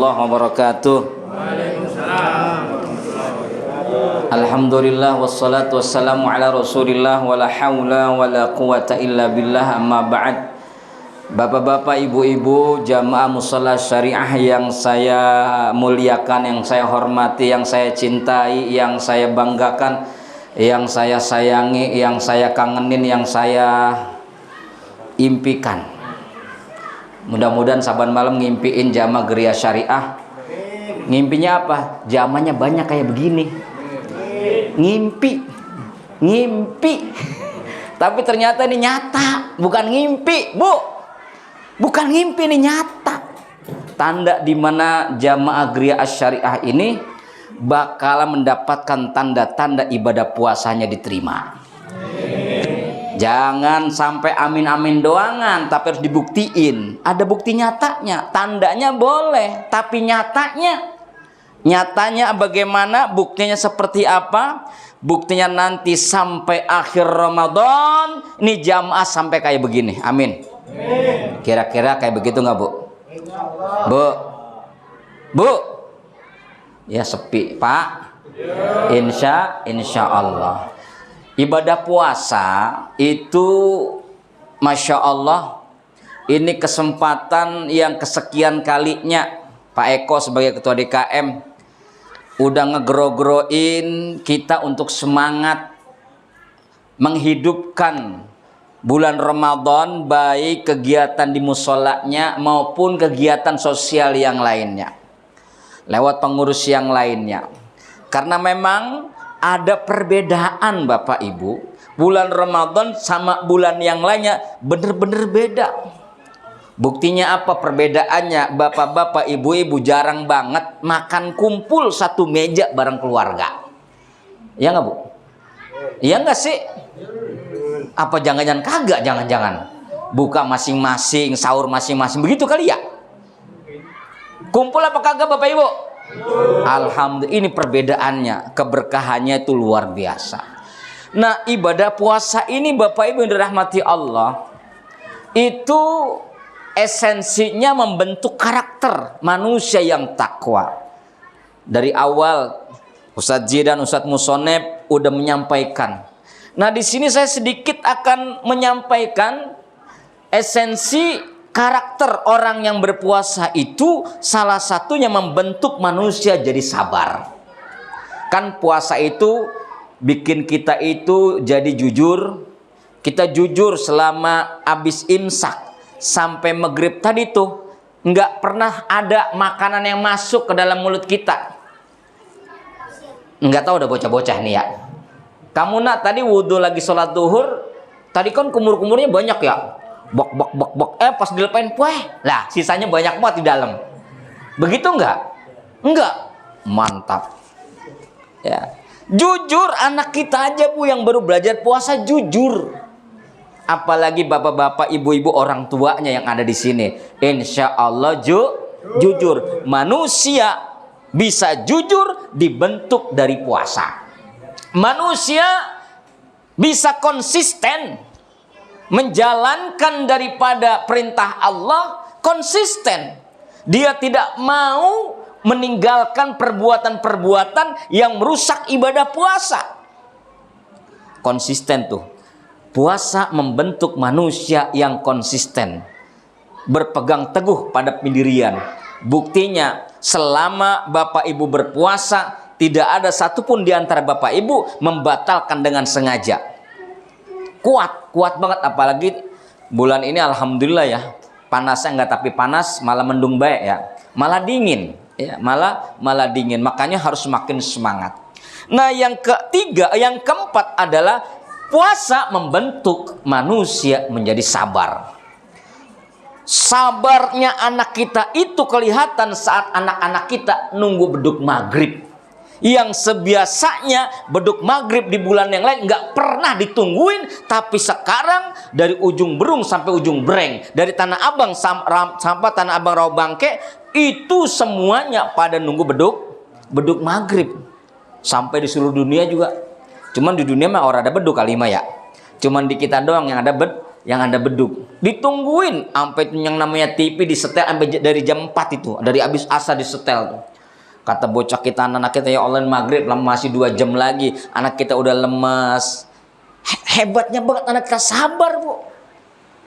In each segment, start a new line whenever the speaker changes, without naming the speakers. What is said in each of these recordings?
warahmatullahi wabarakatuh. Alhamdulillah wassalatu wassalamu ala Rasulillah wala haula wala quwata illa billah, amma ba'd. Bapak-bapak, ibu-ibu, jamaah mushola syariah yang saya muliakan, yang saya hormati, yang saya cintai, yang saya banggakan, yang saya sayangi, yang saya kangenin, yang saya impikan. Mudah-mudahan saban malam ngimpiin jamaah geria syariah. Ngimpinya apa? Jamaahnya banyak kayak begini. Ngimpi. Tapi ternyata ini nyata, bukan ngimpi, Bu. Bukan ngimpi, ini nyata. Tanda di mana jamaah geria syariah ini bakal mendapatkan tanda-tanda ibadah puasanya diterima. Jangan sampai amin-amin doangan, tapi harus dibuktiin. Ada bukti nyatanya. Tandanya boleh, tapi nyatanya bagaimana? Buktinya seperti apa? Buktinya nanti sampai akhir Ramadan ini jamaah sampai kayak begini. Amin. Kira-kira kayak begitu nggak, Bu? Bu? Ya sepi, Pak. Insya Allah. Ibadah puasa itu Masya Allah, ini kesempatan yang kesekian kalinya Pak Eko sebagai ketua DKM udah ngegrogroin kita untuk semangat menghidupkan bulan Ramadan, baik kegiatan di musolanya maupun kegiatan sosial yang lainnya lewat pengurus yang lainnya. Karena memang ada perbedaan, Bapak Ibu. Bulan Ramadan sama bulan yang lainnya bener-bener beda. Buktinya apa perbedaannya? Bapak-bapak, ibu-ibu jarang banget makan kumpul satu meja bareng keluarga. Ya nggak, Bu? Iya nggak sih? Apa jangan-jangan kagak? Jangan-jangan buka masing-masing, sahur masing-masing, begitu kali ya? Kumpul apa kagak, Bapak Ibu? Alhamdulillah, ini perbedaannya, keberkahannya itu luar biasa. Nah, ibadah puasa ini Bapak Ibu yang dirahmati Allah, itu esensinya membentuk karakter manusia yang takwa. Dari awal Ustadz Ji dan Ustadz Musoneb udah menyampaikan. Nah, di sini saya sedikit akan menyampaikan esensi karakter orang yang berpuasa itu. Salah satunya membentuk manusia jadi sabar. Kan puasa itu bikin kita itu jadi jujur. Kita jujur selama habis imsak sampai maghrib tadi tuh nggak pernah ada makanan yang masuk ke dalam mulut kita. Nggak tahu udah bocah-bocah nih ya. Kamu nak tadi wudhu lagi sholat duhur, tadi kan kumur-kumurnya banyak ya. Bok. Pas dilepain pueh lah, sisanya banyak banget di dalam. Begitu enggak? Mantap. Ya. Jujur, anak kita aja, Bu, yang baru belajar puasa jujur. Apalagi bapak-bapak, ibu-ibu, orang tuanya yang ada di sini. Insya Allah jujur. Manusia bisa jujur dibentuk dari puasa. Manusia bisa konsisten menjalankan daripada perintah Allah, konsisten. Dia tidak mau meninggalkan perbuatan-perbuatan yang merusak ibadah puasa. Konsisten tuh. Puasa membentuk manusia yang konsisten, berpegang teguh pada pendirian. Buktinya selama Bapak Ibu berpuasa, tidak ada satupun di antara Bapak Ibu membatalkan dengan sengaja. Kuat banget, apalagi bulan ini alhamdulillah ya, panasnya enggak tapi panas, malah mendung baik ya, malah dingin ya, malah dingin, makanya harus semakin semangat. Nah, yang keempat adalah puasa membentuk manusia menjadi sabar. Sabarnya anak kita itu kelihatan saat anak-anak kita nunggu beduk maghrib. Yang sebiasanya beduk maghrib di bulan yang lain nggak pernah ditungguin, tapi sekarang dari ujung Berung sampai ujung Breng, dari Tanah Abang sampai Tanah Abang Rawabangke, itu semuanya pada nunggu beduk maghrib. Sampai di seluruh dunia juga. Cuman di dunia mah orang ada beduk kali mah ya. Cuman di kita doang yang ada yang Anda beduk. Ditungguin sampai yang namanya TV disetel sampai dari jam 4 itu, dari habis asar disetel tuh. Kata bocah kita, anak kita, ya Allah maghrib masih 2 jam lagi, anak kita udah lemas. Hebatnya banget anak kita sabar, Bu.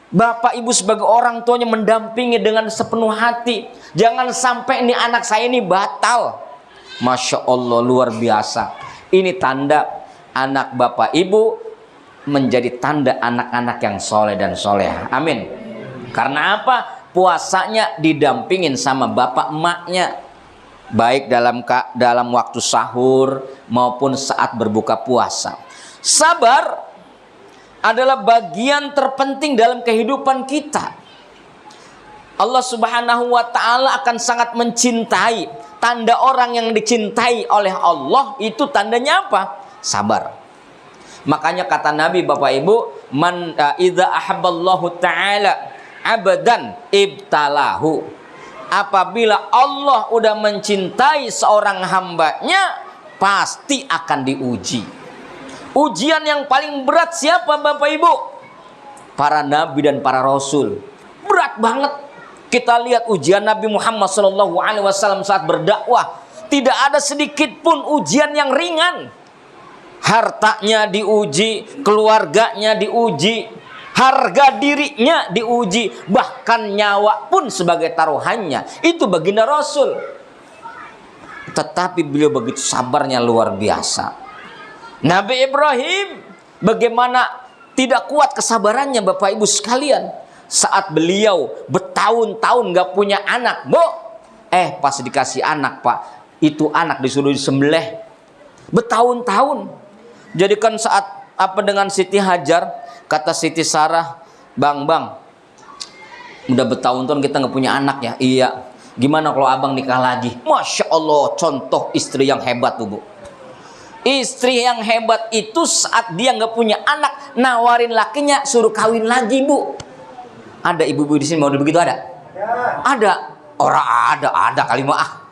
Bapak ibu sebagai orang tuanya mendampingi dengan sepenuh hati. Jangan sampai ini anak saya ini batal. Masya Allah, luar biasa. Ini tanda anak bapak ibu menjadi tanda anak-anak yang soleh dan soleha. Amin. Karena apa? Puasanya didampingin sama bapak emaknya, baik dalam waktu sahur maupun saat berbuka puasa. Sabar adalah bagian terpenting dalam kehidupan kita. Allah Subhanahu wa ta'ala akan sangat mencintai. Tanda orang yang dicintai oleh Allah itu tandanya apa? Sabar. Makanya kata Nabi, Bapak Ibu, man idza ahabballahu ta'ala abadan ibtalahu. Apabila Allah udah mencintai seorang hambanya, pasti akan diuji. Ujian yang paling berat siapa, Bapak Ibu? Para nabi dan para rasul. Berat banget. Kita lihat ujian Nabi Muhammad SAW saat berdakwah. Tidak ada sedikit pun ujian yang ringan. Hartanya diuji, keluarganya diuji, harga dirinya diuji, bahkan nyawa pun sebagai taruhannya. Itu baginda Rasul. Tetapi beliau begitu sabarnya luar biasa. Nabi Ibrahim, bagaimana tidak kuat kesabarannya, Bapak Ibu sekalian, saat beliau bertahun-tahun gak punya anak, Bu. Pas dikasih anak, Pak, itu anak disuruh disembelih. Bertahun-tahun. Jadi kan saat dengan Siti Hajar, kata Siti Sarah, Bang, udah bertahun-tahun kita gak punya anak ya. Iya. Gimana kalau abang nikah lagi? Masya Allah, contoh istri yang hebat tuh, Bu. Istri yang hebat itu saat dia nggak punya anak, nawarin lakinya suruh kawin lagi, Bu. Ada ibu-ibu di sini mau begitu ada? Ada. Orang ada kalimat.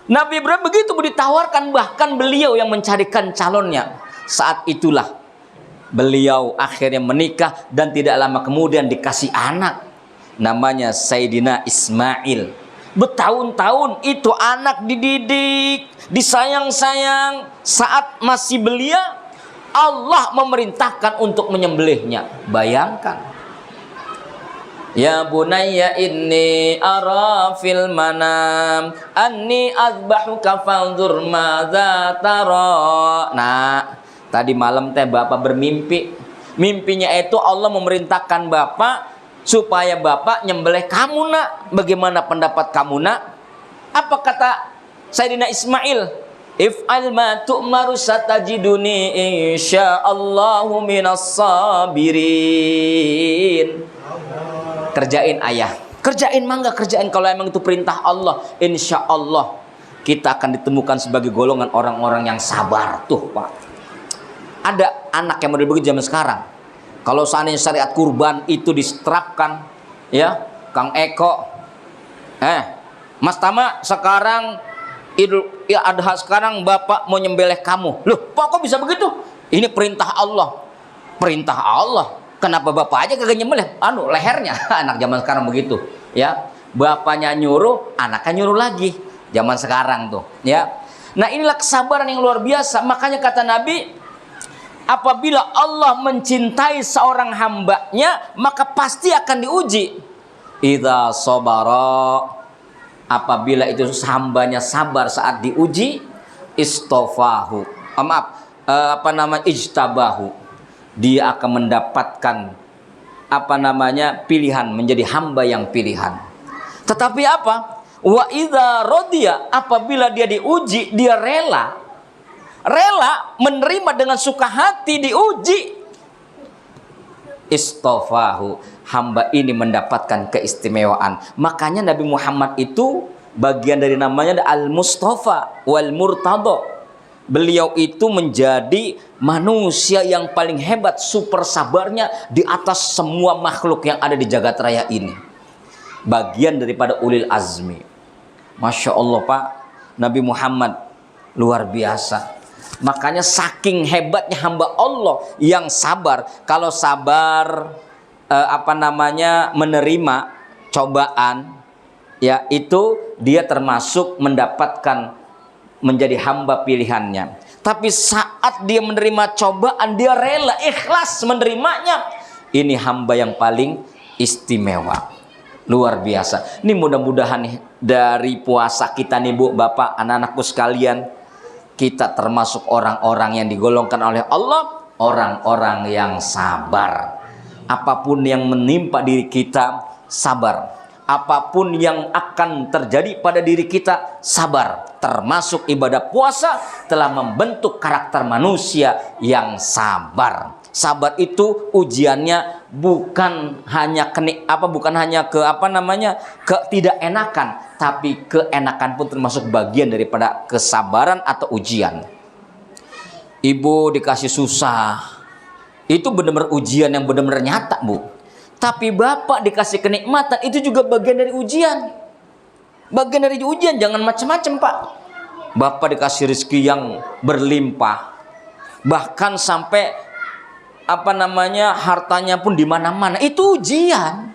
Nabi Ibrahim begitu ditawarkan, bahkan beliau yang mencarikan calonnya. Saat itulah beliau akhirnya menikah dan tidak lama kemudian dikasih anak. Namanya Sayyidina Ismail. Bertahun-tahun itu anak dididik, disayang-sayang. Saat masih belia, Allah memerintahkan untuk menyembelihnya. Bayangkan. Ya bunayya inni ara fil manam anni azbahuka fanzur madza tara. Nah, tadi malam bapak bermimpi. Mimpinya itu Allah memerintahkan bapak supaya bapak nyembelih kamu, nak. Bagaimana pendapat kamu, nak? Apa kata Sayyidina Ismail? If'al ma tu'maru satajiduni insyaallahu minas sabirin. Kerjain ayah. Kerjain, mangga kerjain. Kalau emang itu perintah Allah, insya Allah kita akan ditemukan sebagai golongan orang-orang yang sabar. Tuh, Pak. Ada anak yang model begitu zaman sekarang. Kalau seandainya syariat kurban itu diterapkan, ya, Kang Eko, Mas Tama, sekarang Idul Adha sekarang bapak mau nyembelih kamu. Loh, Pak, kok bisa begitu? Ini perintah Allah. Perintah Allah. Kenapa bapak aja kagak nyembelih? Lehernya. Anak zaman sekarang begitu, ya. Bapaknya nyuruh, anaknya nyuruh lagi. Zaman sekarang tuh, ya. Nah, inilah kesabaran yang luar biasa. Makanya kata Nabi, apabila Allah mencintai seorang hambanya, maka pasti akan diuji. Idza sabara, apabila itu hambanya sabar saat diuji, istofahu, ijtabahu, dia akan mendapatkan pilihan, menjadi hamba yang pilihan. Tetapi apa? Wa idza radiya, apabila dia diuji, dia rela menerima dengan suka hati diuji, istofahu, hamba ini mendapatkan keistimewaan. Makanya Nabi Muhammad itu bagian dari namanya Al-Mustafa wal Murtada. Beliau itu menjadi manusia yang paling hebat, super sabarnya di atas semua makhluk yang ada di jagat raya ini. Bagian daripada ulil azmi. Masya Allah, Pak. Nabi Muhammad luar biasa. Makanya saking hebatnya hamba Allah yang sabar. Kalau sabar menerima cobaan, ya itu dia termasuk mendapatkan menjadi hamba pilihannya. Tapi saat dia menerima cobaan, dia rela ikhlas menerimanya. Ini hamba yang paling istimewa, luar biasa. Ini mudah-mudahan nih dari puasa kita nih Bu, Bapak, anak-anakku sekalian, kita termasuk orang-orang yang digolongkan oleh Allah, orang-orang yang sabar. Apapun yang menimpa diri kita, sabar. Apapun yang akan terjadi pada diri kita, sabar. Termasuk ibadah puasa telah membentuk karakter manusia yang sabar. Sabar itu ujiannya bukan hanya ketidakenakan, tapi keenakan pun termasuk bagian daripada kesabaran atau ujian. Ibu dikasih susah, itu benar-benar ujian yang benar-benar nyata, Bu. Tapi bapak dikasih kenikmatan, itu juga bagian dari ujian. Bagian dari ujian, jangan macam-macam, Pak. Bapak dikasih rezeki yang berlimpah, bahkan sampai hartanya pun di mana-mana. Itu ujian.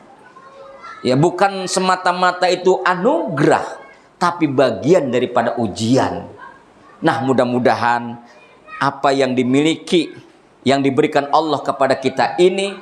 Ya, bukan semata-mata itu anugerah, tapi bagian daripada ujian. Nah, mudah-mudahan apa yang dimiliki, yang diberikan Allah kepada kita ini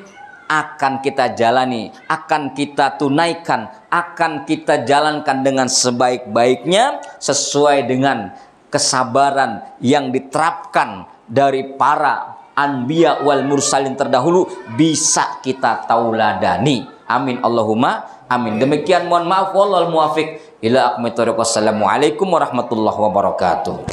akan kita jalani, akan kita tunaikan, akan kita jalankan dengan sebaik-baiknya sesuai dengan kesabaran yang diterapkan dari para anbiya wal mursalin terdahulu, bisa kita tauladani. Amin Allahumma amin. Demikian, mohon maaf, wallahul muwaffiq ila aqwamit thoriq. Wassalamualaikum warahmatullahi wabarakatuh.